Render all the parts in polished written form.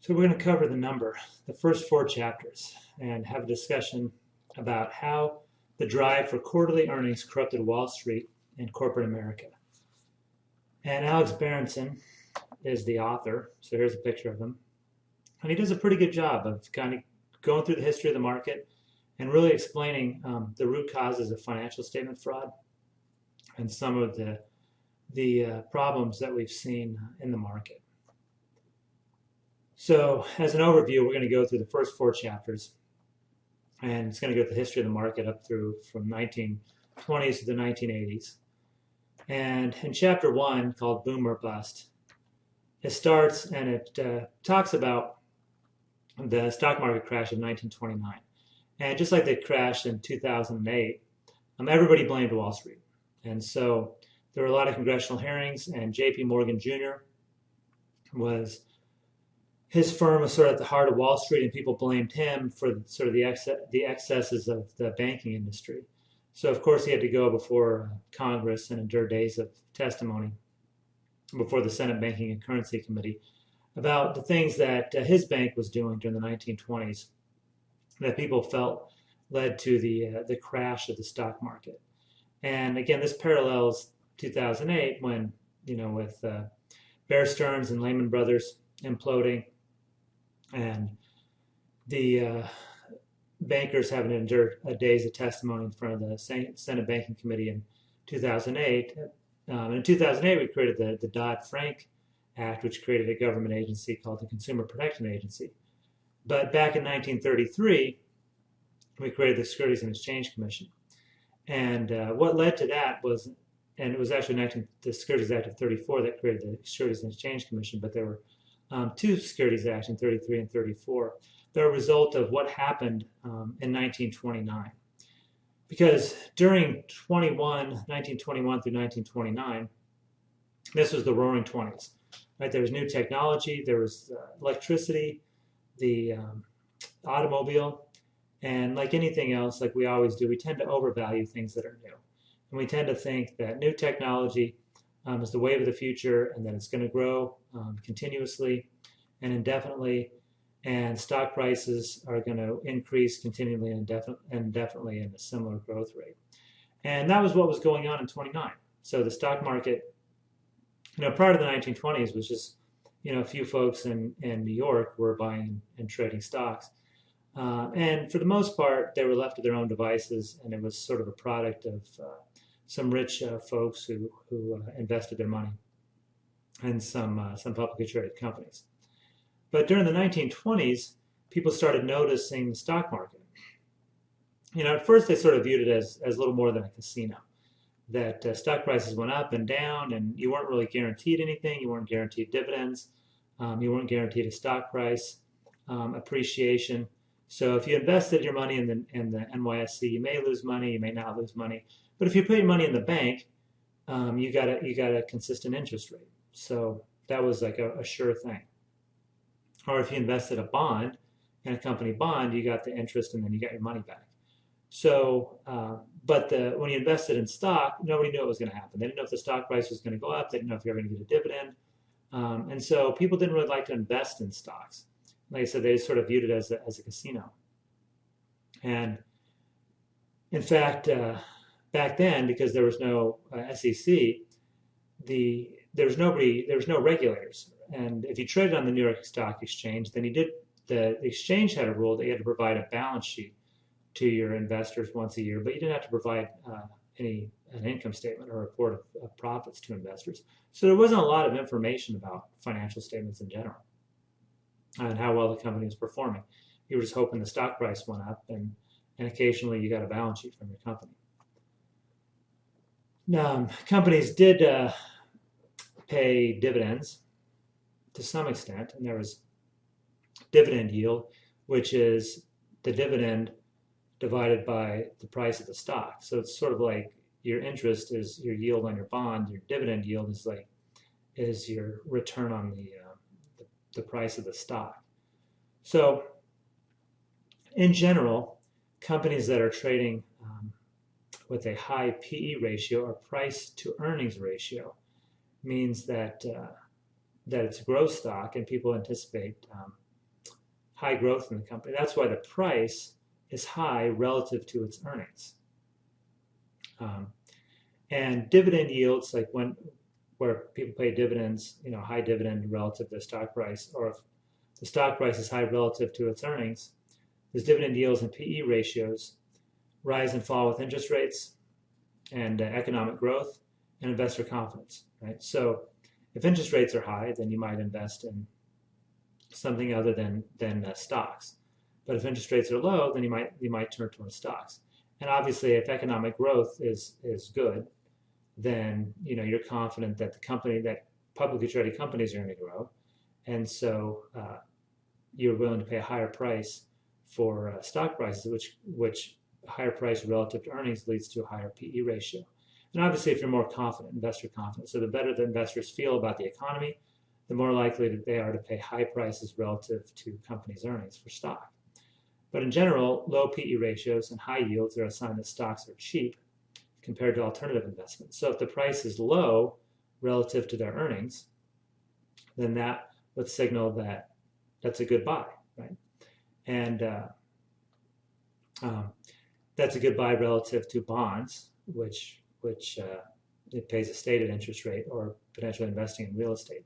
So we're going to cover the first four chapters, and have a discussion about how the drive for quarterly earnings corrupted Wall Street and corporate America. And Alex Berenson is the author, so here's a picture of him. And he does a pretty good job of kind of going through the history of the market and really explaining the root causes of financial statement fraud and some of the problems that we've seen in the market. So as an overview, we're going to go through the first four chapters, and it's going to go through the history of the market up through from 1920s to the 1980s. And in chapter 1, called Boom or Bust, it starts and it talks about the stock market crash of 1929. And just like the crash in 2008, everybody blamed Wall Street. And so there were a lot of congressional hearings, and J.P. Morgan Jr. His firm was sort of at the heart of Wall Street, and people blamed him for sort of the excesses of the banking industry. So, of course, he had to go before Congress and endure days of testimony before the Senate Banking and Currency Committee about the things that his bank was doing during the 1920s that people felt led to the crash of the stock market. And again, this parallels 2008 when, with Bear Stearns and Lehman Brothers imploding, and the bankers having to endure days of testimony in front of the Senate Banking Committee in 2008. In 2008, we created the Dodd-Frank Act, which created a government agency called the Consumer Protection Agency. But back in 1933, we created the Securities and Exchange Commission. And what led to that was, and it was actually the Securities Act of 34 that created the Securities and Exchange Commission, but there were two Securities Acts in 33 and 34. They're a result of what happened in 1929. Because during 1921 through 1929, this was the roaring 20s. Right? There was new technology, there was electricity, the automobile, and like anything else, like we always do, we tend to overvalue things that are new. And we tend to think that new technology is the wave of the future, and that it's going to grow continuously and indefinitely, and stock prices are going to increase continually and indefinitely in a similar growth rate. And that was what was going on in 29. So the stock market, prior to the 1920s, was just, a few folks in New York were buying and trading stocks. And for the most part, they were left to their own devices, and it was sort of a product of some rich folks who invested their money in some publicly traded companies. But during the 1920s, people started noticing the stock market. At first they sort of viewed it as little more than a casino, that stock prices went up and down, and you weren't really guaranteed anything. You weren't guaranteed dividends. You weren't guaranteed a stock price appreciation. So if you invested your money in the NYSE, you may lose money, you may not lose money. But if you put your money in the bank, you got a consistent interest rate. So that was like a sure thing. Or if you invested a bond in a company bond, you got the interest and then you got your money back. So, but when you invested in stock, nobody knew what was going to happen. They didn't know if the stock price was going to go up. They didn't know if you were going to get a dividend. And so people didn't really like to invest in stocks. Like I said, they sort of viewed it as a casino. And in fact, back then, because there was no SEC, there was no regulators. And if you traded on the New York Stock Exchange, then the exchange had a rule that you had to provide a balance sheet to your investors once a year, but you didn't have to provide an income statement or report of profits to investors. So there wasn't a lot of information about financial statements in general and how well the company was performing. You were just hoping the stock price went up, and occasionally you got a balance sheet from your company. Now, companies did pay dividends to some extent, and there was dividend yield, which is the dividend divided by the price of the stock. So it's sort of like your interest is your yield on your bond. Your dividend yield is your return on the price of the stock. So in general, companies that are trading with a high PE ratio, or price to earnings ratio, means that it's a growth stock, and people anticipate high growth in the company. That's why the price is high relative to its earnings. And dividend yields, like where people pay dividends, high dividend relative to the stock price, or if the stock price is high relative to its earnings, those dividend yields and PE ratios rise and fall with interest rates and economic growth and investor confidence, right? So if interest rates are high, then you might invest in something other than stocks. But if interest rates are low, then you might turn towards stocks. And obviously, if economic growth is good, then you're confident that that publicly traded companies are going to grow, and so you're willing to pay a higher price for stock prices, which a higher price relative to earnings leads to a higher PE ratio. And obviously, if you're more confident, investor confident, so the better the investors feel about the economy, the more likely that they are to pay high prices relative to companies' earnings for stock. But in general, low PE ratios and high yields are a sign that stocks are cheap compared to alternative investments. So if the price is low relative to their earnings, then that would signal that that's a good buy, right? And that's a good buy relative to bonds, which it pays a stated interest rate, or potentially investing in real estate.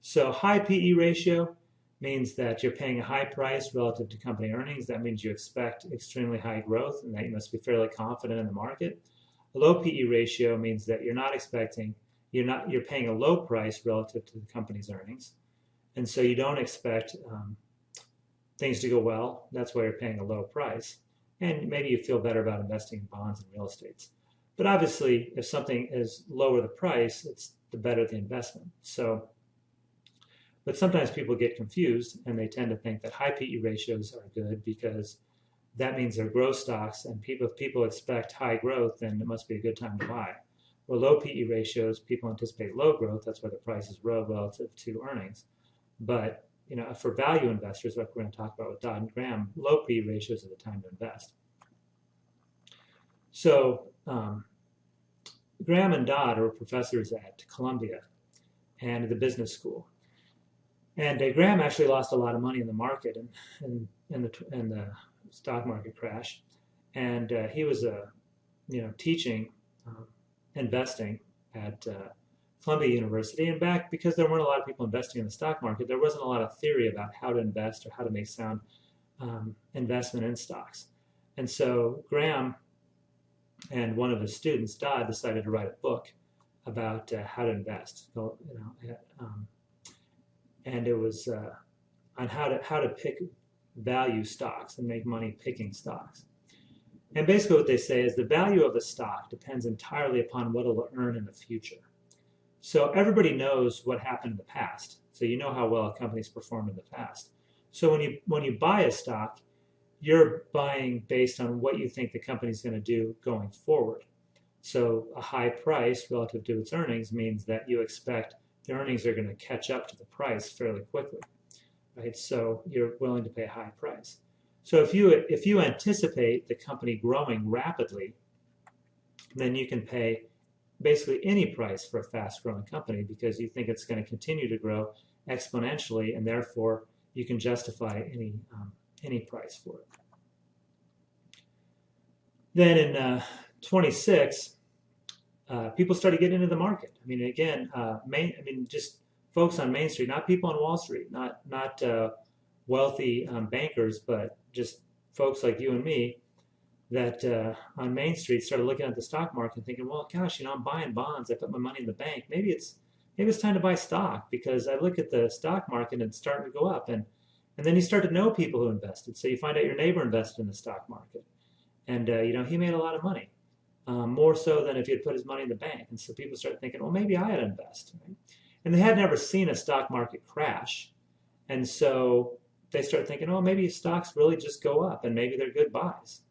So high PE ratio means that you're paying a high price relative to company earnings. That means you expect extremely high growth and that you must be fairly confident in the market. A low PE ratio means that you're paying a low price relative to the company's earnings. And so you don't expect things to go well. That's why you're paying a low price. And maybe you feel better about investing in bonds and real estate. But obviously, if something is lower the price, it's the better the investment. But sometimes people get confused and they tend to think that high PE ratios are good because that means they're growth stocks, and if people expect high growth, then it must be a good time to buy. Or low PE ratios, people anticipate low growth. That's why the price is low relative to earnings. But for value investors, like we're going to talk about with Dodd and Graham, low PE ratios are the time to invest. So Graham and Dodd were professors at Columbia and the business school. And Graham actually lost a lot of money in the market and in the stock market crash. And he was teaching investing at Columbia University. And back, because there weren't a lot of people investing in the stock market, there wasn't a lot of theory about how to invest or how to make sound investment in stocks. And so Graham and one of his students, Dodd, decided to write a book about how to invest. And it was on how to pick value stocks and make money picking stocks. And basically what they say is the value of a stock depends entirely upon what it'll earn in the future. So everybody knows what happened in the past. So you know how well a company's performed in the past. So when you buy a stock, you're buying based on what you think the company's going to do going forward. So a high price relative to its earnings means that you expect the earnings are going to catch up to the price fairly quickly, right? So you're willing to pay a high price. So if you anticipate the company growing rapidly, then you can pay basically any price for a fast-growing company because you think it's going to continue to grow exponentially, and therefore you can justify any price for it. Then in 26. People started getting into the market. I mean, again, just folks on Main Street, not people on Wall Street, not wealthy bankers, but just folks like you and me that on Main Street started looking at the stock market and thinking, well, gosh, I'm buying bonds. I put my money in the bank. Maybe it's time to buy stock because I look at the stock market and it's starting to go up. And then you start to know people who invested. So you find out your neighbor invested in the stock market, and he made a lot of money. More so than if he had put his money in the bank. And so people started thinking, well, maybe I ought to invest. Right? And they had never seen a stock market crash. And so they started thinking, oh, maybe stocks really just go up and maybe they're good buys.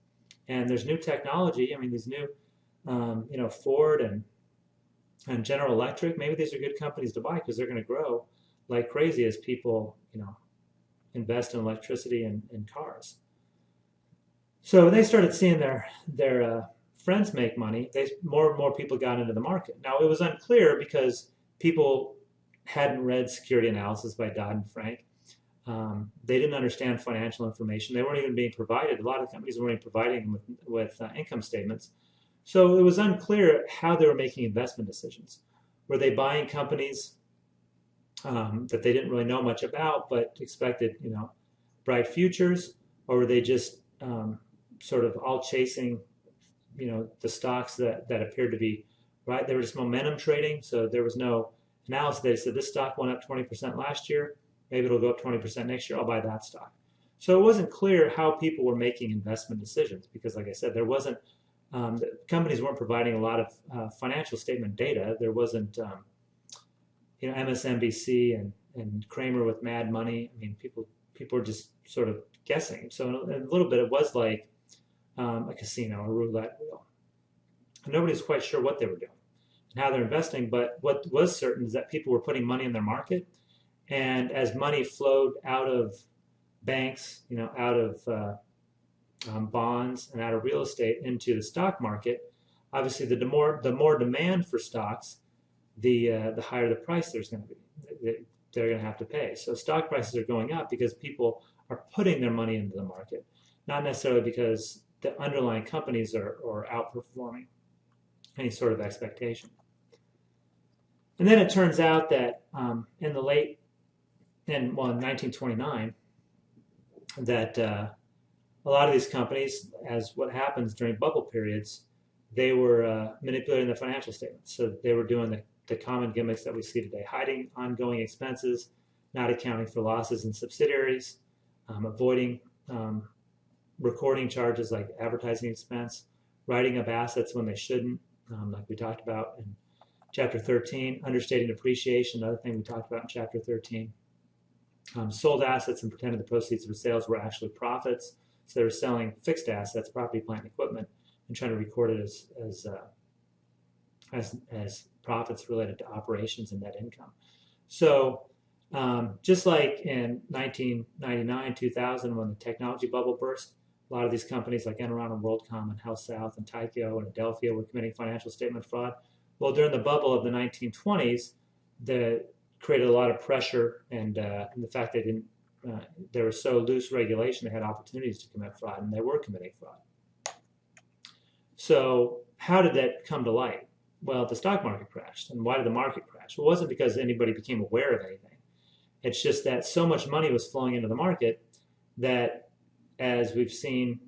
And there's new technology. I mean, these new, Ford and General Electric, maybe these are good companies to buy because they're going to grow like crazy as people, invest in electricity and cars. So they started seeing their friends make money. More and more people got into the market. Now, it was unclear because people hadn't read Security Analysis by Dodd and Frank. They didn't understand financial information. They weren't even being provided. A lot of companies weren't even providing them with income statements. So it was unclear how they were making investment decisions. Were they buying companies that they didn't really know much about, but expected, bright futures, or were they just sort of all chasing, the stocks that appeared to be right? They were just momentum trading, so there was no analysis. They said this stock went up 20% last year, maybe it'll go up 20% next year. I'll buy that stock. So it wasn't clear how people were making investment decisions because, like I said, there wasn't. The companies weren't providing a lot of financial statement data. There wasn't, MSNBC and Kramer with Mad Money. I mean, people were just sort of guessing. So in a little bit, it was like a casino, a roulette wheel. And nobody was quite sure what they were doing and how they're investing. But what was certain is that people were putting money in their market, and as money flowed out of banks, out of bonds and out of real estate into the stock market, obviously the more demand for stocks, the higher the price there's going to be. They're going to have to pay. So stock prices are going up because people are putting their money into the market, not necessarily because the underlying companies are outperforming any sort of expectation. And then it turns out that in 1929, that a lot of these companies, as what happens during bubble periods, they were manipulating the financial statements. So they were doing the common gimmicks that we see today, hiding ongoing expenses, not accounting for losses in subsidiaries, avoiding recording charges like advertising expense, writing up assets when they shouldn't, like we talked about in Chapter 13, understating depreciation, another thing we talked about in Chapter 13. Sold assets and pretended the proceeds of the sales were actually profits. So they were selling fixed assets, property, plant, and equipment, and trying to record it as profits related to operations and net income. So just like in 1999, 2000, when the technology bubble burst, a lot of these companies like Enron and WorldCom and HealthSouth and Tyco and Adelphia were committing financial statement fraud. Well, during the bubble of the 1920s, created a lot of pressure, and the fact they didn't, there was so loose regulation, they had opportunities to commit fraud, and they were committing fraud. So how did that come to light? Well, the stock market crashed. And why did the market crash? Well, it wasn't because anybody became aware of anything. It's just that so much money was flowing into the market that, as we've seen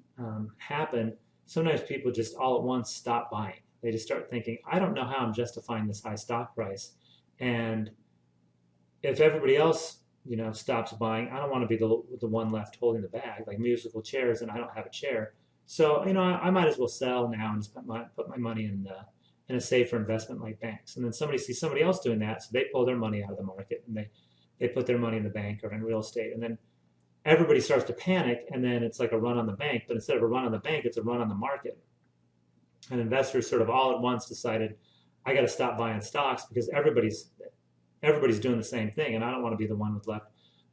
happen, sometimes people just all at once stop buying. They just start thinking, I don't know how I'm justifying this high stock price. And if everybody else, stops buying, I don't want to be the one left holding the bag, like musical chairs, and I don't have a chair. So, I might as well sell now and just put my money in a safer investment like banks. And then somebody sees somebody else doing that, so they pull their money out of the market and they put their money in the bank or in real estate. And then everybody starts to panic, and then it's like a run on the bank. But instead of a run on the bank, it's a run on the market. And investors sort of all at once decided, I got to stop buying stocks because everybody's doing the same thing, and I don't want to be the one left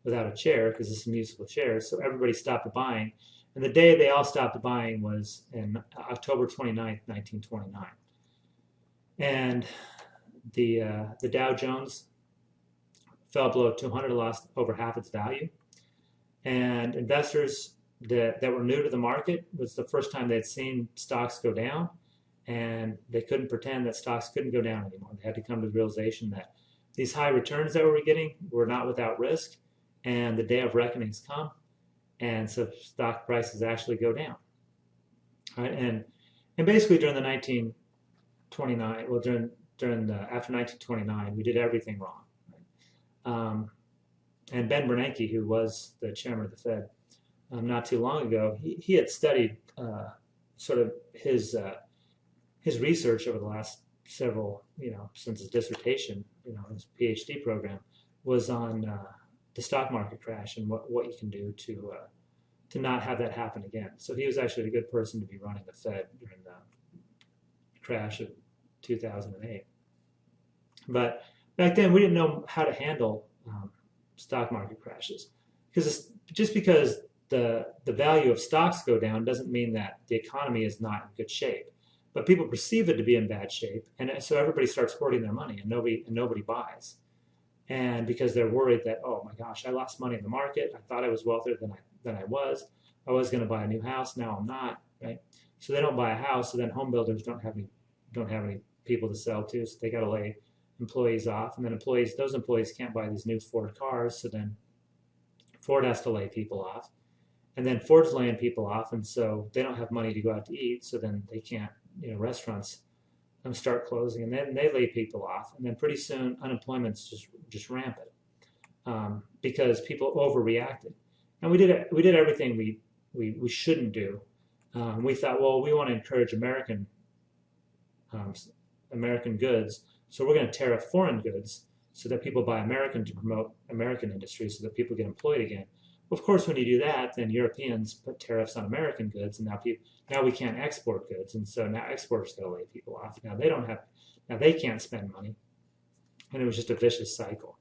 without a chair because it's musical chairs. So everybody stopped buying. And the day they all stopped buying was in October 29th, 1929. And the Dow Jones fell below 200, lost over half its value. And investors that were new to the market, was the first time they'd seen stocks go down, and they couldn't pretend that stocks couldn't go down anymore. They had to come to the realization that these high returns that we were getting were not without risk, and the day of reckoning's come, and so stock prices actually go down. All right, and basically during the 1929, well, after 1929, we did everything wrong. Right? And Ben Bernanke, who was the chairman of the Fed not too long ago, he had studied sort of his research over the last several, since his dissertation, his PhD program, was on the stock market crash and what you can do to not have that happen again. So he was actually a good person to be running the Fed during the crash of 2008. But back then, we didn't know how to handle stock market crashes, because just because the value of stocks go down doesn't mean that the economy is not in good shape. But people perceive it to be in bad shape, and so everybody starts hoarding their money, and nobody buys. and because they're worried that, oh my gosh, I lost money in the market. I thought I was wealthier than I was. I was going to buy a new house. Now I'm not, right? So they don't buy a house. So then home builders don't have any people to sell to. So they got to lay employees off, and then those employees can't buy these new Ford cars. So then Ford has to lay people off, and then Ford's laying people off, and so they don't have money to go out to eat. So then they can't, restaurants start closing, and then they lay people off, and then pretty soon unemployment's just rampant because people overreacted, and we did everything we shouldn't do. We thought, well, we want to encourage American goods, so we're going to tariff foreign goods so that people buy American to promote American industry so that people get employed again. Well, of course, when you do that, then Europeans put tariffs on American goods, and now we can't export goods, and so now exporters got to lay people off. Now they can't spend money, and it was just a vicious cycle.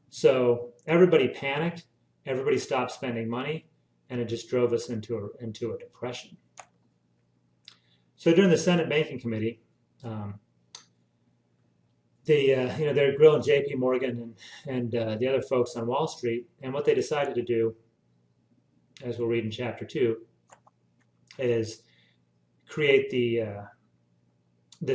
So everybody panicked, everybody stopped spending money, and it just drove us into a depression. So during the Senate Banking Committee, they're grilling J.P. Morgan and the other folks on Wall Street, and what they decided to do, as we'll read in Chapter 2, is create the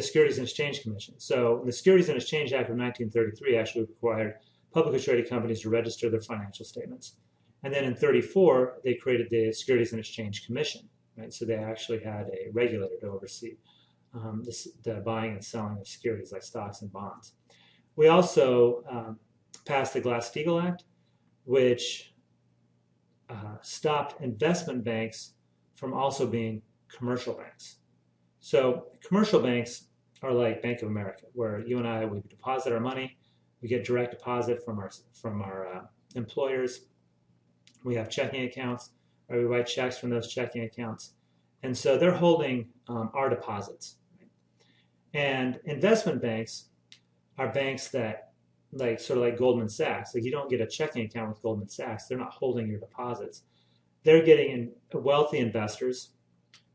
Securities and Exchange Commission. So the Securities and Exchange Act of 1933 actually required publicly traded companies to register their financial statements. And then in 1934, they created the Securities and Exchange Commission, right? So they actually had a regulator to oversee the buying and selling of securities like stocks and bonds. We also passed the Glass-Steagall Act, which stopped investment banks from also being commercial banks. So commercial banks are like Bank of America, where you and I, we deposit our money, we get direct deposit from our employers. We have checking accounts, or we write checks from those checking accounts. And so they're holding our deposits. And investment banks are banks that, sort of like Goldman Sachs. Like, you don't get a checking account with Goldman Sachs. They're not holding your deposits. They're getting wealthy investors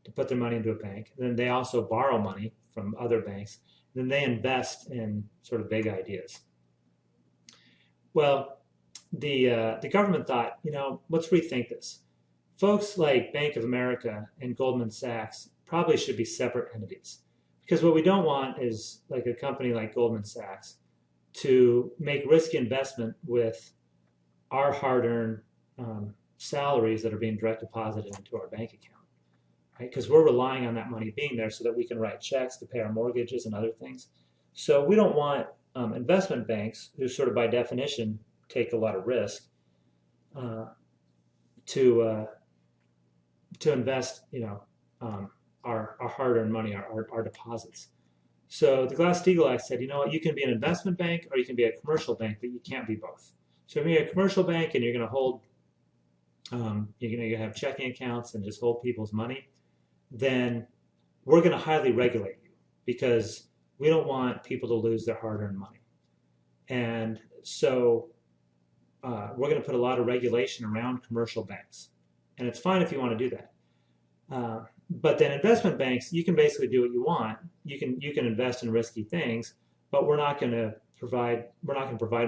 to put their money into a bank. And then they also borrow money from other banks. And then they invest in sort of big ideas. Well, the government thought, let's rethink this. Folks like Bank of America and Goldman Sachs probably should be separate entities, because what we don't want is like a company like Goldman Sachs to make risky investment with our hard-earned salaries that are being direct deposited into our bank account, right? Because we're relying on that money being there so that we can write checks to pay our mortgages and other things. So we don't want investment banks, who sort of by definition take a lot of risk, to invest, our hard-earned money, our deposits. So the Glass-Steagall Act said, you can be an investment bank or you can be a commercial bank, but you can't be both. So if you're a commercial bank and you're going to hold, you're going to have checking accounts and just hold people's money, then we're going to highly regulate you, because we don't want people to lose their hard-earned money. And so we're going to put a lot of regulation around commercial banks. And it's fine if you want to do that. But then investment banks, you can basically do what you want. You can invest in risky things, but we're not going to provide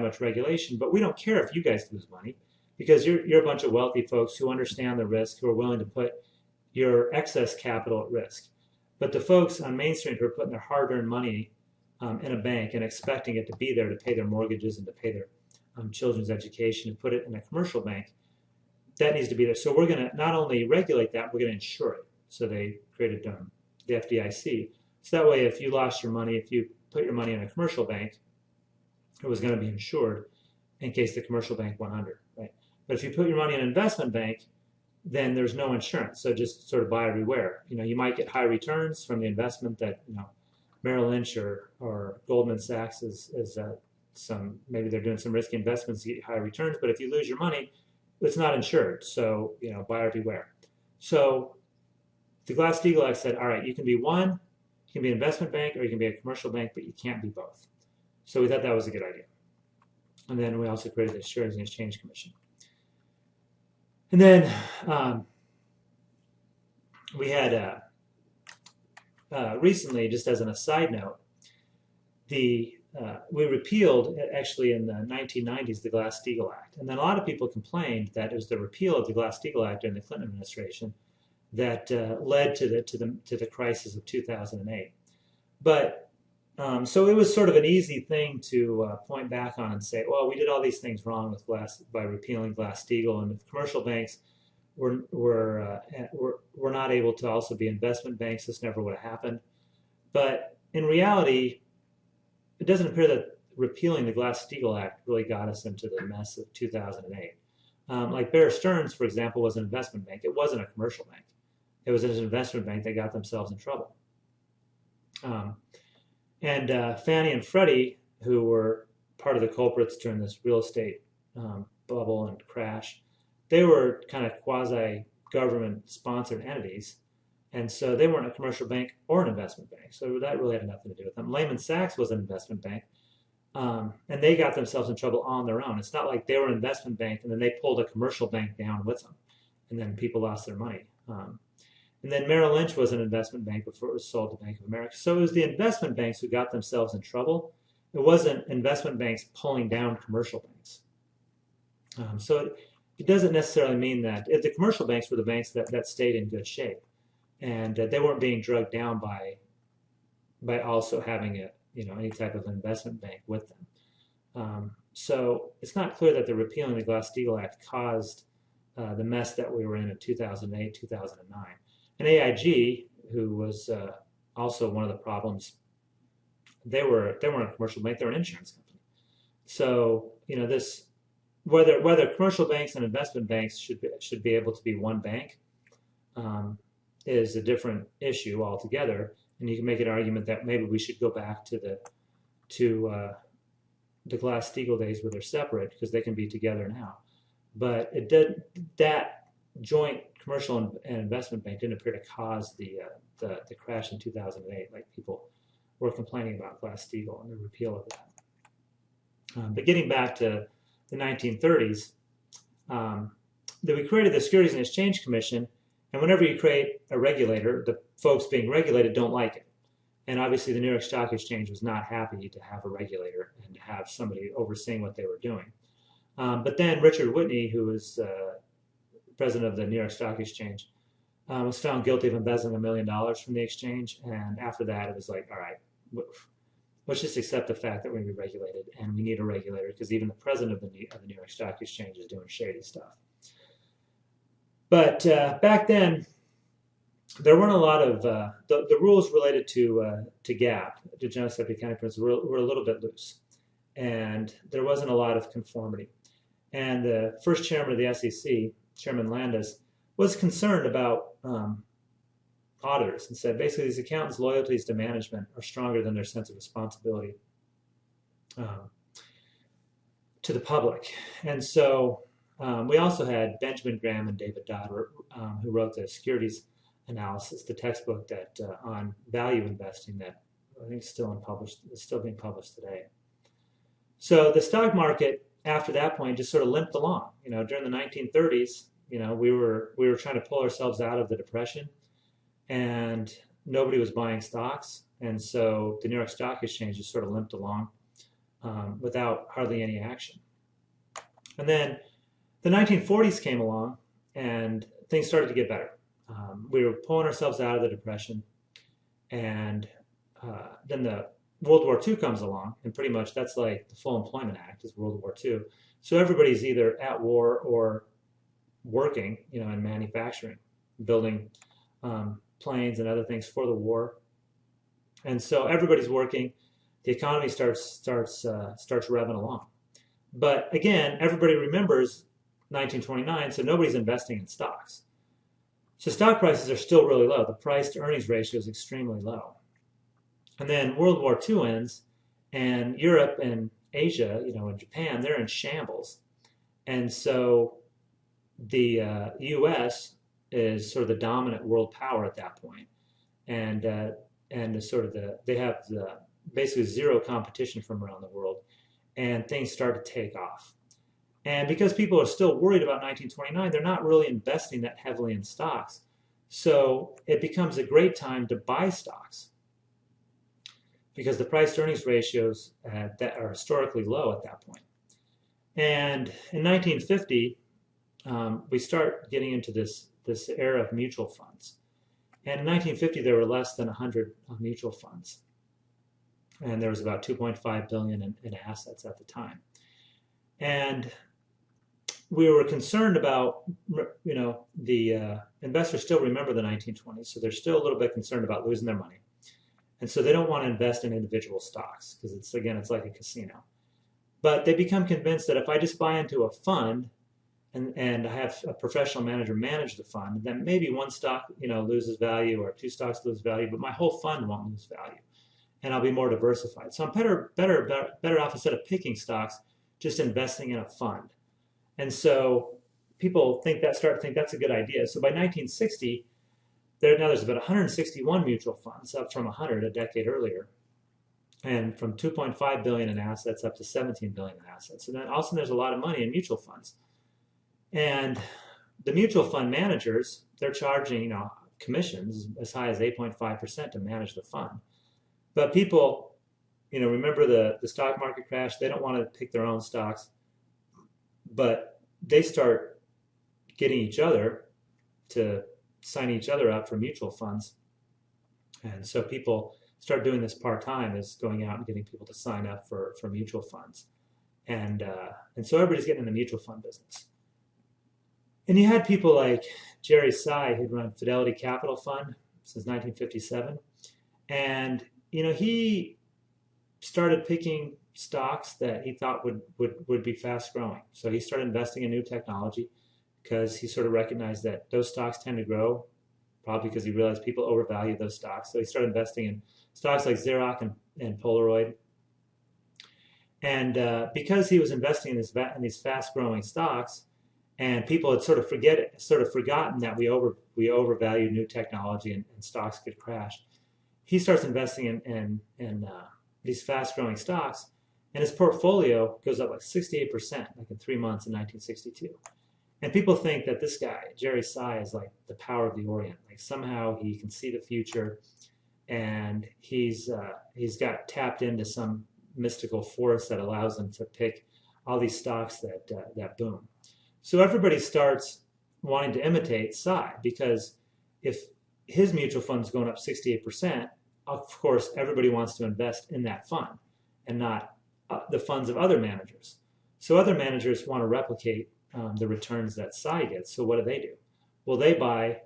much regulation. But we don't care if you guys lose money, because you're a bunch of wealthy folks who understand the risk, who are willing to put your excess capital at risk. But the folks on Main Street who are putting their hard-earned money in a bank and expecting it to be there to pay their mortgages and to pay their children's education and put it in a commercial bank, that needs to be there. So we're going to not only regulate that, we're going to insure it. So they created the FDIC. So that way, if you lost your money, if you put your money in a commercial bank, it was going to be insured in case the commercial bank went under, right? But if you put your money in an investment bank, then there's no insurance. So just sort of buyer beware. You might get high returns from the investment that Merrill Lynch or Goldman Sachs is maybe they're doing some risky investments to get high returns. But if you lose your money, it's not insured. So buyer beware. So the Glass-Steagall Act said, all right, you can be one, you can be an investment bank, or you can be a commercial bank, but you can't be both. So we thought that was a good idea. And then we also created the Securities and Exchange Commission. And then we had recently, just as an aside note, the we repealed, actually in the 1990s, the Glass-Steagall Act. And then a lot of people complained that it was the repeal of the Glass-Steagall Act during the Clinton administration that led to the crisis of 2008. But so it was sort of an easy thing to point back on and say, well, we did all these things wrong with by repealing Glass-Steagall, and if commercial banks were not able to also be investment banks, this never would have happened. But in reality, it doesn't appear that repealing the Glass-Steagall Act really got us into the mess of 2008. Like Bear Stearns, for example, was an investment bank. It wasn't a commercial bank. It was an investment bank that got themselves in trouble. And Fannie and Freddie, who were part of the culprits during this real estate bubble and crash, they were kind of quasi-government-sponsored entities. And so they weren't a commercial bank or an investment bank. So that really had nothing to do with them. Lehman Sachs was an investment bank, and they got themselves in trouble on their own. It's not like they were an investment bank and then they pulled a commercial bank down with them, and then people lost their money. And then Merrill Lynch was an investment bank before it was sold to Bank of America. So it was the investment banks who got themselves in trouble. It wasn't investment banks pulling down commercial banks. So it doesn't necessarily mean that the commercial banks were the banks that stayed in good shape. And they weren't being drugged down by also having any type of investment bank with them. So it's not clear that the repealing the Glass-Steagall Act caused the mess that we were in 2008, 2009. And AIG, who was also one of the problems, they weren't a commercial bank; they were an insurance company. So this whether commercial banks and investment banks should be able to be one bank. Is a different issue altogether, and you can make an argument that maybe we should go back to the Glass-Steagall days where they're separate because they can be together now. But that joint commercial and investment bank didn't appear to cause the crash in 2008, like people were complaining about Glass-Steagall and the repeal of that. But getting back to the 1930s, that we created the Securities and Exchange Commission. And whenever you create a regulator, the folks being regulated don't like it. And obviously the New York Stock Exchange was not happy to have a regulator and to have somebody overseeing what they were doing. But then Richard Whitney, who was president of the New York Stock Exchange, was found guilty of embezzling $1 million from the exchange. And after that, it was like, all right, let's just accept the fact that we're going to be regulated, and we need a regulator because even the president of the New York Stock Exchange is doing shady stuff. But back then, there weren't a lot of the rules related to GAAP, to general accepted accounting principles, were a little bit loose, and there wasn't a lot of conformity. And the first chairman of the SEC, Chairman Landis, was concerned about auditors and said basically these accountants' loyalties to management are stronger than their sense of responsibility to the public, and so. We also had Benjamin Graham and David Dodd, who wrote the securities analysis, the textbook that on value investing that I think is still being published today. So the stock market after that point just sort of limped along. During the 1930s, we were trying to pull ourselves out of the Depression, and nobody was buying stocks, and so the New York Stock Exchange just sort of limped along without hardly any action. And then the 1940s came along, and things started to get better. We were pulling ourselves out of the Depression, and then the World War II comes along, and pretty much that's like the Full Employment Act is World War II. So everybody's either at war or working, in manufacturing, building planes and other things for the war. And so everybody's working. The economy starts revving along. But again, everybody remembers 1929, so nobody's investing in stocks. So stock prices are still really low. The price to earnings ratio is extremely low. And then World War II ends, and Europe and Asia, and Japan, they're in shambles. And so the U.S. is sort of the dominant world power at that point. And they have basically zero competition from around the world, and things start to take off. And because people are still worried about 1929, they're not really investing that heavily in stocks. So it becomes a great time to buy stocks. because the price to earnings ratios that are historically low at that point. And in 1950, we start getting into this era of mutual funds. And in 1950, there were less than 100 mutual funds, and there was about 2.5 billion in assets at the time. And we were concerned about, the investors still remember the 1920s, so they're still a little bit concerned about losing their money. And so they don't want to invest in individual stocks because it's like a casino. But they become convinced that if I just buy into a fund and I have a professional manager manage the fund, then maybe one stock, loses value or two stocks lose value, but my whole fund won't lose value, and I'll be more diversified. So I'm better off, instead of picking stocks, just investing in a fund. And so people start to think that's a good idea. So by 1960, there's about 161 mutual funds, up from 100 a decade earlier, and from 2.5 billion in assets up to 17 billion in assets. And then also there's a lot of money in mutual funds. And the mutual fund managers, they're charging, commissions as high as 8.5% to manage the fund. But people, remember the stock market crash, they don't want to pick their own stocks, but they start getting each other to sign each other up for mutual funds. And so people start doing this part-time, is going out and getting people to sign up for mutual funds. And so everybody's getting in the mutual fund business. And you had people like Jerry Tsai, who'd run Fidelity Capital Fund since 1957. And, he started picking stocks that he thought would be fast growing. So he started investing in new technology because he sort of recognized that those stocks tend to grow, probably because he realized people overvalue those stocks. So he started investing in stocks like Xerox and Polaroid. And because he was investing in these fast growing stocks, and people had sort of forgotten that we overvalue new technology and stocks could crash, he starts investing in these fast-growing stocks, and his portfolio goes up like 68%, like in 3 months in 1962. And people think that this guy, Jerry Tsai, is like the power of the Orient. Like somehow he can see the future, and he's got tapped into some mystical force that allows him to pick all these stocks that boom. So everybody starts wanting to imitate Tsai, because if his mutual fund's going up 68%, of course, everybody wants to invest in that fund and not the funds of other managers. So other managers want to replicate the returns that Tsai gets. So what do? Well, they buy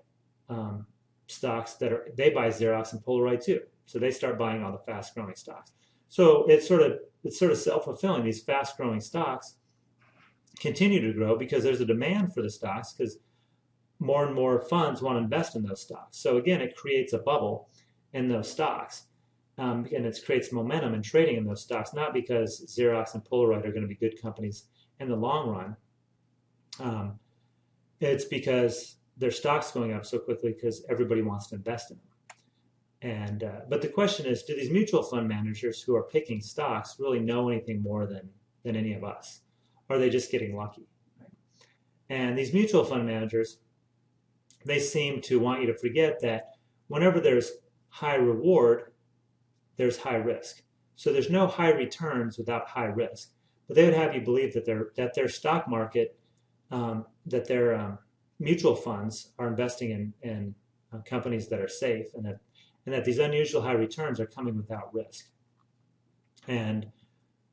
stocks they buy Xerox and Polaroid too. So they start buying all the fast-growing stocks. So it's sort of self-fulfilling. These fast-growing stocks continue to grow because there's a demand for the stocks, because more and more funds want to invest in those stocks. So again, it creates a bubble in those stocks, and it creates momentum in trading in those stocks, not because Xerox and Polaroid are going to be good companies in the long run. It's because their stock's going up so quickly because everybody wants to invest in them. But the question is, do these mutual fund managers who are picking stocks really know anything more than any of us? Or are they just getting lucky? Right? And these mutual fund managers, they seem to want you to forget that whenever there's high reward, there's high risk. So there's no high returns without high risk. But they would have you believe that their stock market, that their mutual funds are investing in companies that are safe, and that these unusual high returns are coming without risk. And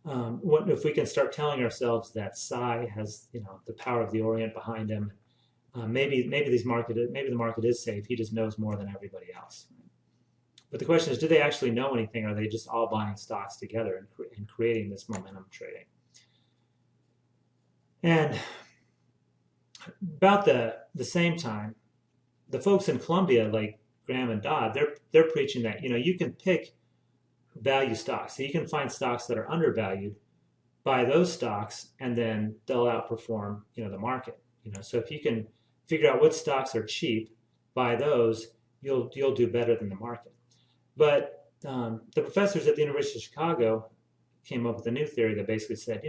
what if we can start telling ourselves that Tsai has the power of the Orient behind him? Maybe the market is safe. He just knows more than everybody else. But the question is, do they actually know anything, or are they just all buying stocks together and creating this momentum trading? And about the same time, the folks in Columbia, like Graham and Dodd, they're preaching that you can pick value stocks. So you can find stocks that are undervalued, buy those stocks, and then they'll outperform the market. So if you can figure out what stocks are cheap, buy those, you'll do better than the market. But the professors at the University of Chicago came up with a new theory that basically said,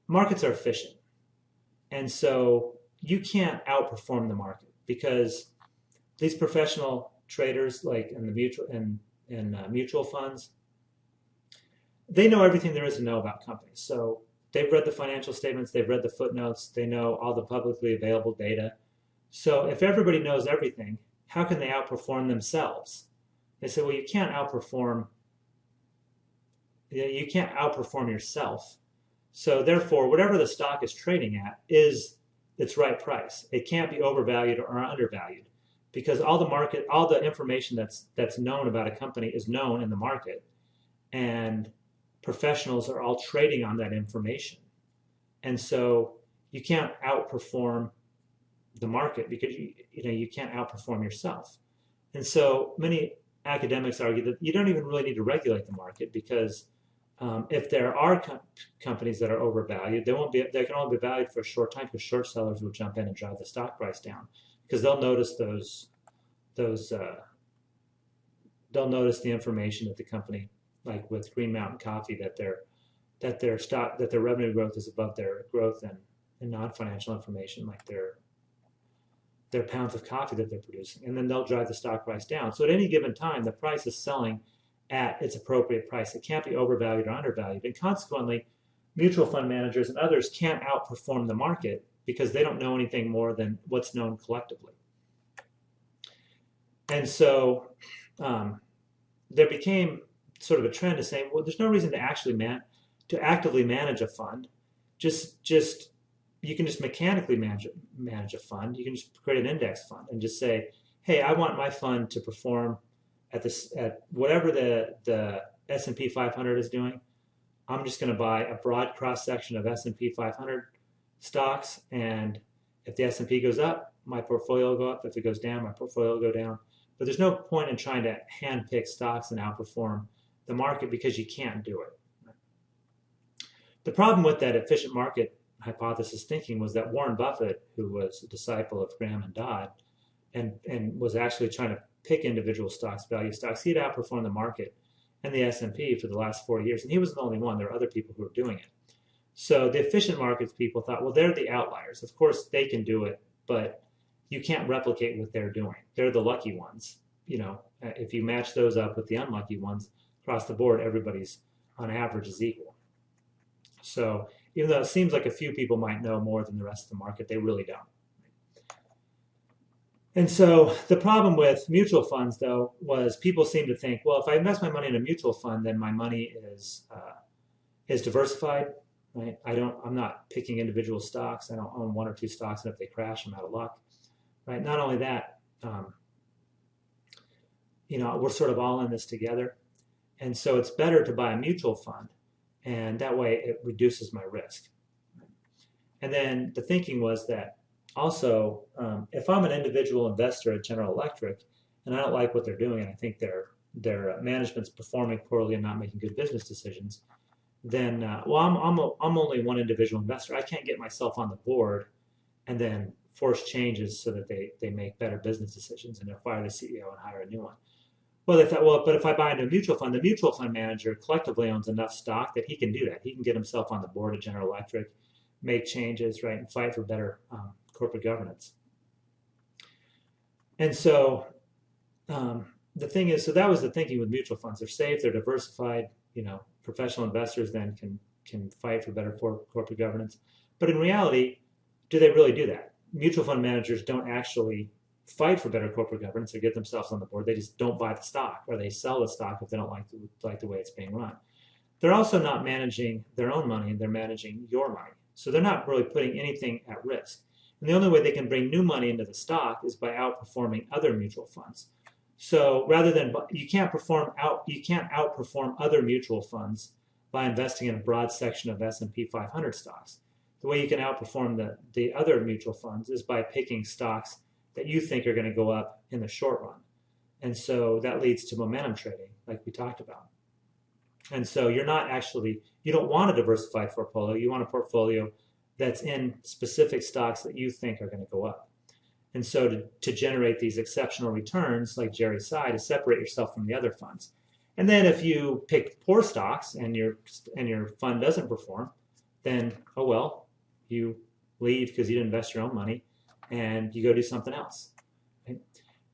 markets are efficient, and so you can't outperform the market, because these professional traders, like in the mutual and mutual funds, they know everything there is to know about companies. So they've read the financial statements, they've read the footnotes, they know all the publicly available data. So if everybody knows everything, how can they outperform themselves? They say, well, you can't outperform yourself. So therefore, whatever the stock is trading at is its right price. It can't be overvalued or undervalued because all the information that's known about a company is known in the market, and professionals are all trading on that information. And so you can't outperform the market because you can't outperform yourself. And so many academics argue that you don't even really need to regulate the market because if there are companies that are overvalued, they can only be valued for a short time because short sellers will jump in and drive the stock price down because they'll notice they'll notice the information that the company, like with Green Mountain Coffee, that their revenue growth is above their growth in non-financial information, like their pounds of coffee that they're producing, and then they'll drive the stock price down. So at any given time, the price is selling at its appropriate price. It can't be overvalued or undervalued, and consequently, mutual fund managers and others can't outperform the market because they don't know anything more than what's known collectively. And so there became sort of a trend to say, well, there's no reason to actively manage a fund. You can just mechanically manage a fund. You can just create an index fund and just say, hey, I want my fund to perform at whatever the S&P 500 is doing. I'm just going to buy a broad cross section of S&P 500 stocks, and if the S&P goes up, my portfolio will go up. If it goes down, my portfolio will go down. But there's no point in trying to handpick stocks and outperform the market because you can't do it. The problem with that efficient market hypothesis thinking was that Warren Buffett, who was a disciple of Graham and Dodd, and was actually trying to pick individual stocks, value stocks, he had outperformed the market and the S&P for the last 40 years, and he was the only one. There were other people who were doing it. So the efficient markets people thought, well, they're the outliers. Of course, they can do it, but you can't replicate what they're doing. They're the lucky ones. If you match those up with the unlucky ones across the board, everybody's on average is equal. So even though it seems like a few people might know more than the rest of the market, they really don't. And so the problem with mutual funds, though, was people seem to think, well, if I invest my money in a mutual fund, then my money is diversified, right? I'm not picking individual stocks. I don't own one or two stocks, and if they crash, I'm out of luck, right? Not only that, we're sort of all in this together, and so it's better to buy a mutual fund, and that way it reduces my risk. And then the thinking was that also, if I'm an individual investor at General Electric and I don't like what they're doing and I think their management's performing poorly and not making good business decisions, then I'm only one individual investor. I can't get myself on the board and then force changes so that they make better business decisions and they'll fire the CEO and hire a new one. Well, they thought, well, but if I buy into a mutual fund, the mutual fund manager collectively owns enough stock that he can do that. He can get himself on the board of General Electric, make changes, right, and fight for better corporate governance. And so the thing is, so that was the thinking with mutual funds. They're safe, they're diversified, professional investors then can fight for better corporate governance. But in reality, do they really do that? Mutual fund managers don't actually fight for better corporate governance or get themselves on the board. They just don't buy the stock, or they sell the stock if they don't like the way it's being run. They're also not managing their own money, they're managing your money. So they're not really putting anything at risk. And the only way they can bring new money into the stock is by outperforming other mutual funds. So rather than you can't outperform other mutual funds by investing in a broad section of S&P 500 stocks. The way you can outperform the other mutual funds is by picking stocks that you think are going to go up in the short run. And so that leads to momentum trading, like we talked about. And so you don't want a diversified portfolio. You want a portfolio that's in specific stocks that you think are going to go up. And so to generate these exceptional returns, like Jerry said, to separate yourself from the other funds. And then if you pick poor stocks and your fund doesn't perform, then, oh well, you leave because you didn't invest your own money and you go do something else. Right?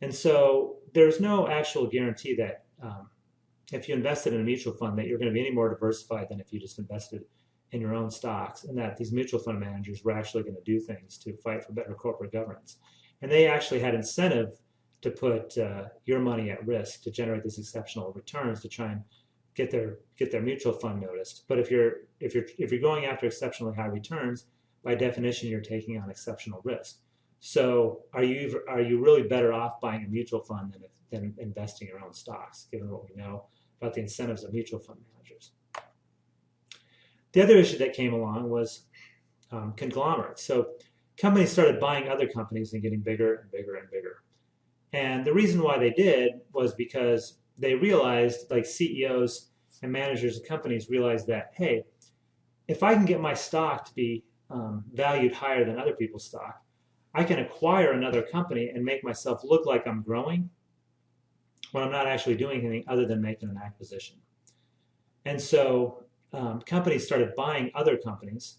And so there's no actual guarantee that if you invested in a mutual fund, that you're going to be any more diversified than if you just invested in your own stocks, and that these mutual fund managers were actually going to do things to fight for better corporate governance. And they actually had incentive to put your money at risk to generate these exceptional returns to try and get their mutual fund noticed. But if you're going after exceptionally high returns, by definition, you're taking on exceptional risk. So are you really better off buying a mutual fund than investing in your own stocks, given what we know about the incentives of mutual fund managers? The other issue that came along was conglomerates. So companies started buying other companies and getting bigger and bigger and bigger. And the reason why they did was because they realized, like CEOs and managers of companies realized that, hey, if I can get my stock to be valued higher than other people's stock, I can acquire another company and make myself look like I'm growing when I'm not actually doing anything other than making an acquisition. And so companies started buying other companies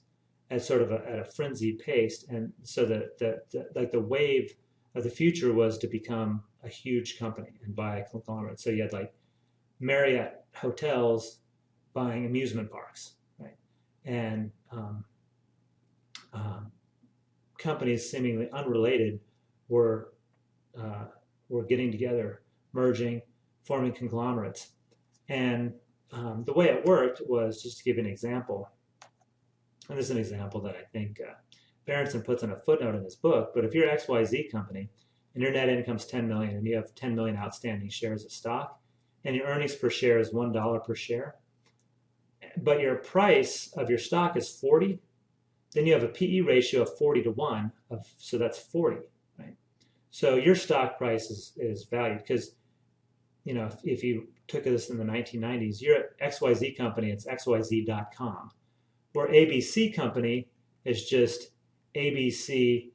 at sort of at a frenzied pace, and so the wave of the future was to become a huge company and buy a conglomerate. So you had like Marriott hotels buying amusement parks, right? And companies seemingly unrelated were getting together, merging, forming conglomerates. And the way it worked was, just to give you an example, and this is an example that I think Berenson puts in a footnote in his book, but if you're XYZ company and your net income's 10 million and you have 10 million outstanding shares of stock and your earnings per share is $1 per share, but your price of your stock is 40, then you have a PE ratio of 40 to 1, so that's 40, right? So your stock price is valued because, you know, if you took this in the 1990s, you're at XYZ company, it's XYZ.com, where ABC company is just ABC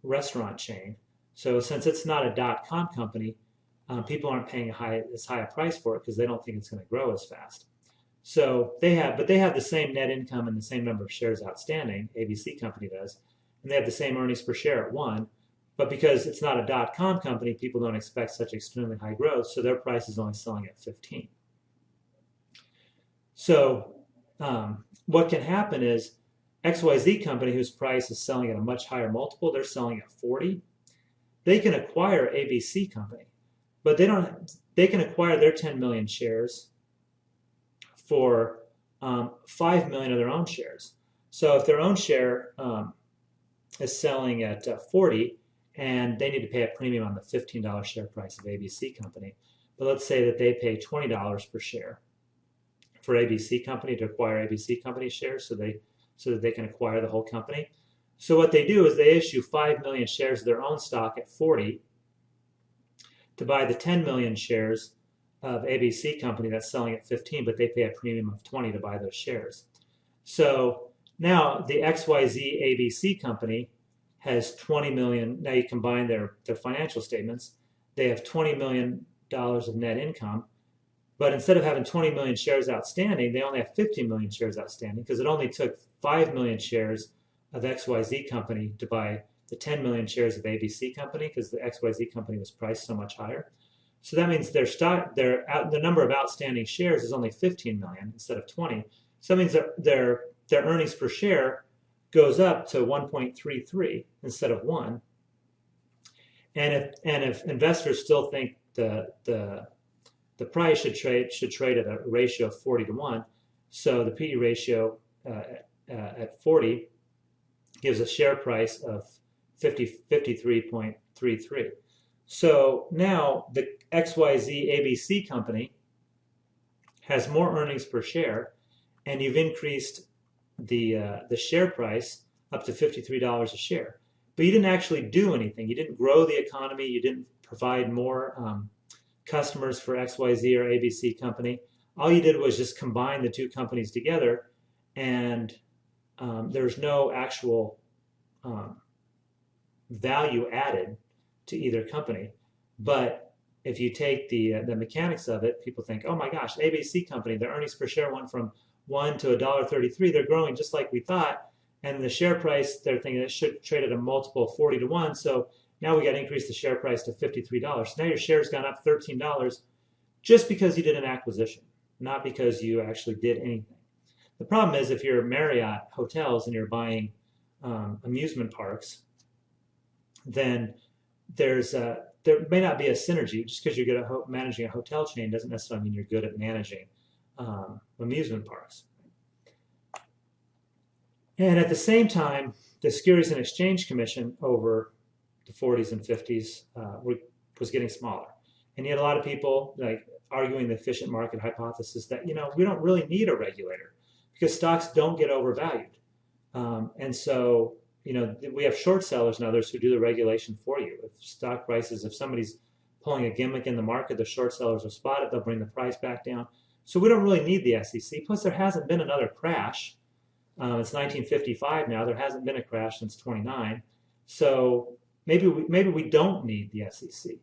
restaurant chain. So since it's not a .com company, people aren't paying as high a price for it because they don't think it's going to grow as fast. So they have the same net income and the same number of shares outstanding, ABC company does, and they have the same earnings per share at 1. But because it's not a .com company, people don't expect such extremely high growth, so their price is only selling at 15. So what can happen is XYZ company, whose price is selling at a much higher multiple, they're selling at 40. They can acquire ABC company, but they can acquire their 10 million shares for 5 million of their own shares. So if their own share is selling at 40 and they need to pay a premium on the $15 share price of ABC company, but let's say that they pay $20 per share for ABC company to acquire ABC company shares so that they can acquire the whole company. So what they do is they issue 5 million shares of their own stock at 40 to buy the 10 million shares of ABC company that's selling at 15, but they pay a premium of 20 to buy those shares. So now the XYZ ABC company has 20 million. Now you combine their financial statements. They have $20 million of net income, but instead of having 20 million shares outstanding, they only have 15 million shares outstanding because it only took 5 million shares of XYZ company to buy the 10 million shares of ABC company because the XYZ company was priced so much higher. So that means the number of outstanding shares is only 15 million instead of 20. So that means their earnings per share goes up to 1.33 instead of 1. And if investors still think the price should trade at a ratio of 40 to 1, so the PE ratio at 40 gives a share price of 53.33. So now the XYZ ABC company has more earnings per share, and you've increased the share price up to $53 a share. But you didn't actually do anything. You didn't grow the economy. You didn't provide more customers for XYZ or ABC company. All you did was just combine the two companies together, and there's no actual value added to either company. But if you take the mechanics of it, people think, oh my gosh, ABC company, their earnings per share went from 1 to $1.33. They're growing just like we thought. And the share price, they're thinking it should trade at a multiple of 40 to 1. So now we got to increase the share price to $53. So now your share's gone up $13 just because you did an acquisition, not because you actually did anything. The problem is if you're Marriott hotels and you're buying amusement parks, then there may not be a synergy. Just because you're good at managing a hotel chain doesn't necessarily mean you're good at managing amusement parks. And at the same time, the Securities and Exchange Commission over the 40s and 50s was getting smaller. And you had a lot of people like arguing the efficient market hypothesis that, we don't really need a regulator because stocks don't get overvalued. And so, we have short sellers and others who do the regulation for you. If somebody's pulling a gimmick in the market, the short sellers will spot it, they'll bring the price back down. So we don't really need the SEC. Plus, there hasn't been another crash. It's 1955 now. There hasn't been a crash since 29. So maybe we don't need the SEC.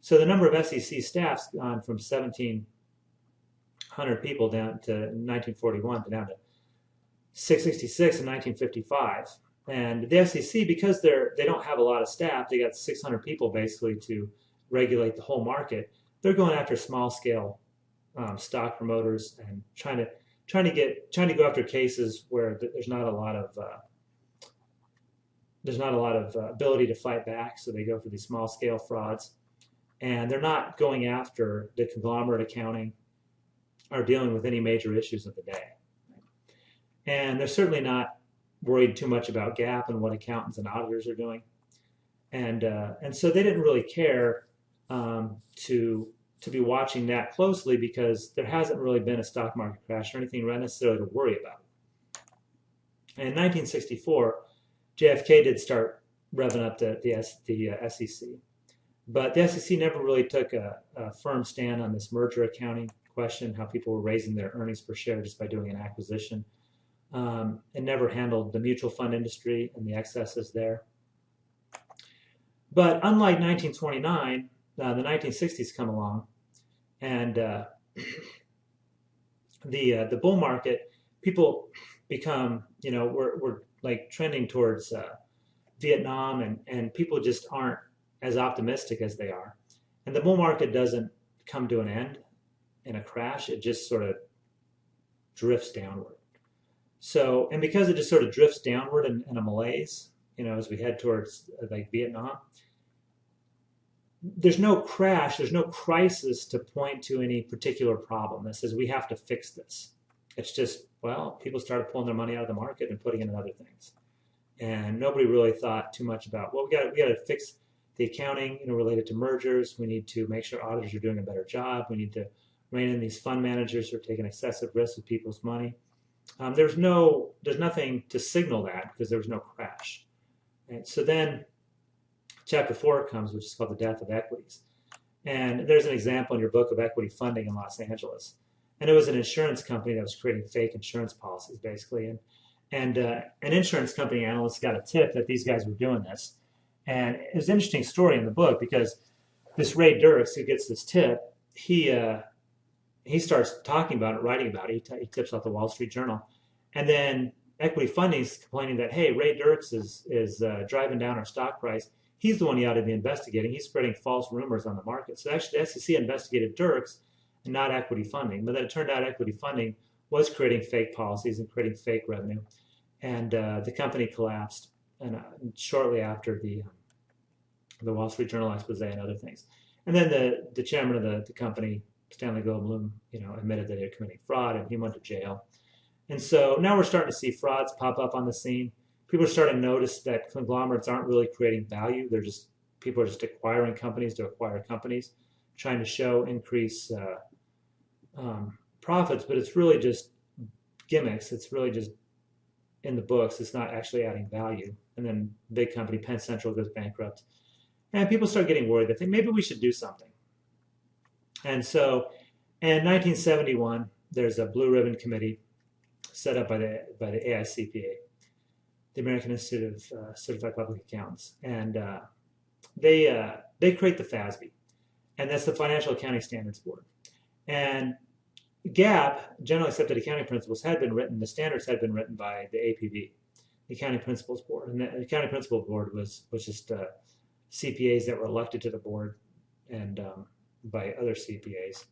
So the number of SEC staff's gone from 1,700 people down to 1941 down to 666 in 1955. And the SEC, because they don't have a lot of staff, they got 600 people basically to regulate the whole market. They're going after small scale stock promoters and trying to go after cases where there's not a lot of ability to fight back. So they go for these small scale frauds, and they're not going after the conglomerate accounting or dealing with any major issues of the day. And they're certainly not worried too much about GAAP and what accountants and auditors are doing, and so they didn't really care to be watching that closely because there hasn't really been a stock market crash or anything necessarily to worry about. And in 1964, JFK did start revving up the SEC, but the SEC never really took a firm stand on this merger accounting question, how people were raising their earnings per share just by doing an acquisition. It never handled the mutual fund industry and the excesses there. But unlike 1929, the 1960s come along, and the bull market, people become, we're like trending towards Vietnam, and people just aren't as optimistic as they are. And the bull market doesn't come to an end in a crash, it just sort of drifts downward. So, and because it just sort of drifts downward in a malaise, as we head towards like Vietnam, there's no crash, there's no crisis to point to any particular problem that says we have to fix this. It's just, people started pulling their money out of the market and putting it in other things. And nobody really thought too much about, we got to fix the accounting, related to mergers. We need to make sure auditors are doing a better job. We need to rein in these fund managers who are taking excessive risks with people's money. There's nothing to signal that because there was no crash. And so then chapter 4 comes, which is called the death of equities. And there's an example in your book of equity funding in Los Angeles. And it was an insurance company that was creating fake insurance policies, basically. And an insurance company analyst got a tip that these guys were doing this. And it was an interesting story in the book because this Ray Dirks, who gets this tip, he starts talking about it, writing about it. He tips off the Wall Street Journal. And then equity funding is complaining that, hey, Ray Dirks is driving down our stock price. He's the one you ought to be investigating. He's spreading false rumors on the market. So actually the SEC investigated Dirks and not equity funding. But then it turned out equity funding was creating fake policies and creating fake revenue. And the company collapsed shortly after the Wall Street Journal expose and other things. And then the chairman of the company, Stanley Goldblum, admitted that they were committing fraud, and he went to jail. And so now we're starting to see frauds pop up on the scene. People are starting to notice that conglomerates aren't really creating value. People are just acquiring companies to acquire companies, trying to show increase profits, but it's really just gimmicks. It's really just in the books. It's not actually adding value. And then big company, Penn Central, goes bankrupt. And people start getting worried. They think maybe we should do something. And so in 1971, there's a Blue Ribbon Committee set up by the AICPA, the American Institute of Certified Public Accountants. And they create the FASB. And that's the Financial Accounting Standards Board. And GAAP, Generally Accepted Accounting Principles, had been written, the standards had been written by the APB, the Accounting Principles Board. And the Accounting Principles Board was just CPAs that were elected to the board and by other CPAs.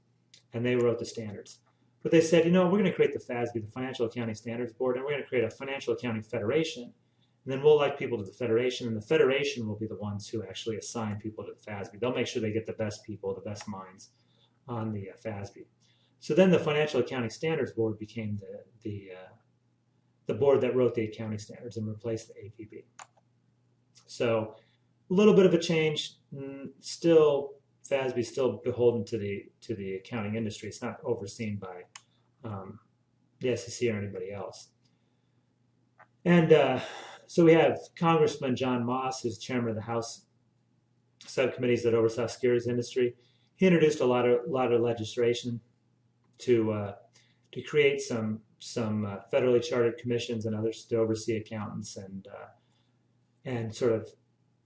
and they wrote the standards. But they said, we're going to create the FASB, the Financial Accounting Standards Board, and we're going to create a Financial Accounting Federation. And then we'll elect people to the Federation, and the Federation will be the ones who actually assign people to the FASB. They'll make sure they get the best people, the best minds on the FASB. So then the Financial Accounting Standards Board became the board that wrote the accounting standards and replaced the APB. So a little bit of a change. Still, FASB is still beholden to the accounting industry. It's not overseen by the SEC or anybody else. And so we have Congressman John Moss, who's chairman of the House subcommittees that oversaw securities industry. He introduced a lot of legislation to create some federally chartered commissions and others to oversee accountants and sort of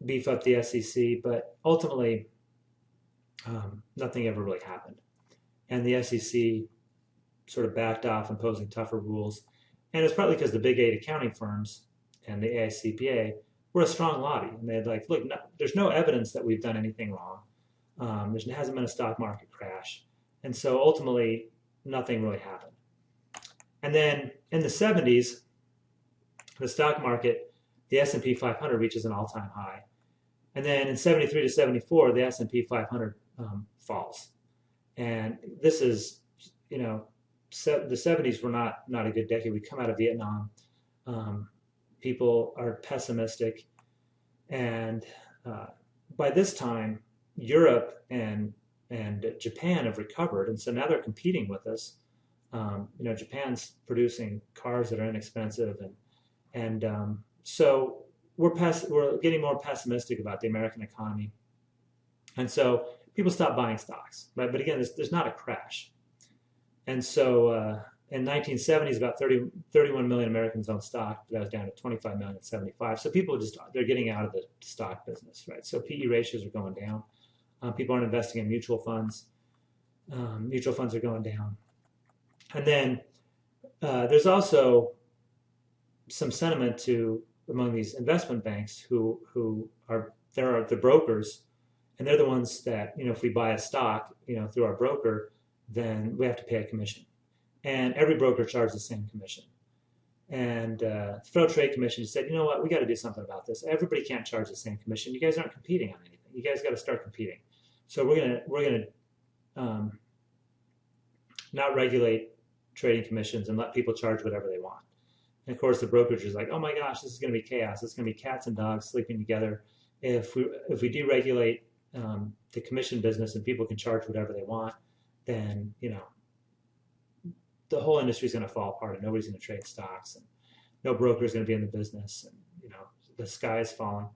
beef up the SEC. But ultimately, nothing ever really happened, and the SEC sort of backed off, imposing tougher rules. And it's partly because the big 8 accounting firms and the AICPA were a strong lobby, and they'd like, look, there's no evidence that we've done anything wrong. There hasn't been a stock market crash, and so ultimately, nothing really happened. And then in the 70s, the stock market, the S&P 500 reaches an all-time high, and then in 73 to 74, the S&P 500 falls. And this is, the 70s were not a good decade. We come out of Vietnam. People are pessimistic. And by this time, Europe and Japan have recovered. And so now they're competing with us. Japan's producing cars that are inexpensive. And so we're getting more pessimistic about the American economy. And so people stop buying stocks, right? But again, there's not a crash. And so in 1970s, about 31 million Americans owned stock. That was down to 25 million in 75. So people they're getting out of the stock business, right? So PE ratios are going down. People aren't investing in mutual funds. Mutual funds are going down. And then there's also some sentiment among these investment banks who are the brokers, and they're the ones that, if we buy a stock, through our broker, then we have to pay a commission. And every broker charges the same commission. And the Federal Trade Commission said, you know what, we got to do something about this. Everybody can't charge the same commission. You guys aren't competing on anything. You guys got to start competing. So we're gonna not regulate trading commissions and let people charge whatever they want. And of course, the brokerage is like, oh my gosh, this is going to be chaos. It's going to be cats and dogs sleeping together. If we deregulate the commission business and people can charge whatever they want, then the whole industry is going to fall apart, and nobody's going to trade stocks, and no broker is going to be in the business, and the sky is falling.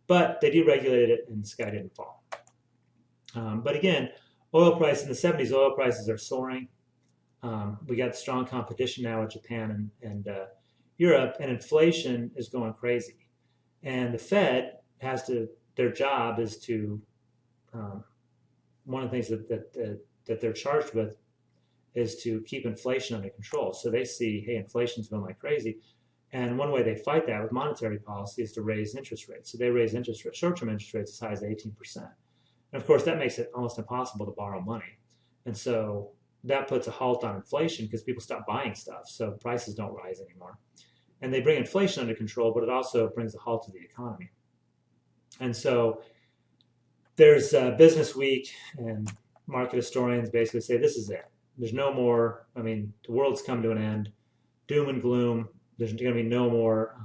But they deregulated it, and the sky didn't fall. But again, oil price in the 70s, oil prices are soaring. We got strong competition now with Japan and Europe, and inflation is going crazy. And the Fed their job is to, one of the things that they're charged with is to keep inflation under control. So they see, hey, inflation's going like crazy. And one way they fight that with monetary policy is to raise interest rates. So they raise interest rates, short-term interest rates as high as 18%. And of course, that makes it almost impossible to borrow money. And so that puts a halt on inflation because people stop buying stuff. So prices don't rise anymore. And they bring inflation under control, but it also brings a halt to the economy. And so there's Business Week, and market historians basically say this is it. There's no more, the world's come to an end. Doom and gloom. There's going to be no more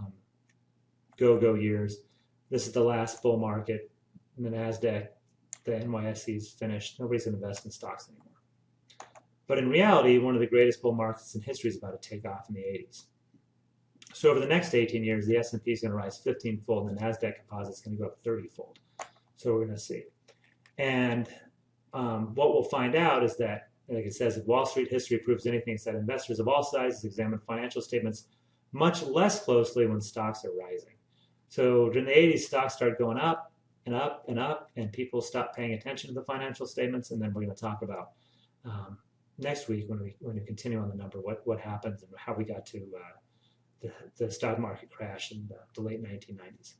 go-go years. This is the last bull market. And the NASDAQ, the NYSE is finished. Nobody's going to invest in stocks anymore. But in reality, one of the greatest bull markets in history is about to take off in the 80s. So over the next 18 years, the S&P is going to rise 15-fold, and the NASDAQ composite is going to go up 30-fold. So we're going to see. And what we'll find out is that, like it says, if Wall Street history proves anything, it's that investors of all sizes examine financial statements much less closely when stocks are rising. So during the 80s, stocks started going up and up and up, and people stopped paying attention to the financial statements. And then we're going to talk about next week when we continue on the number what happens and how we got to the stock market crash in the late 1990s.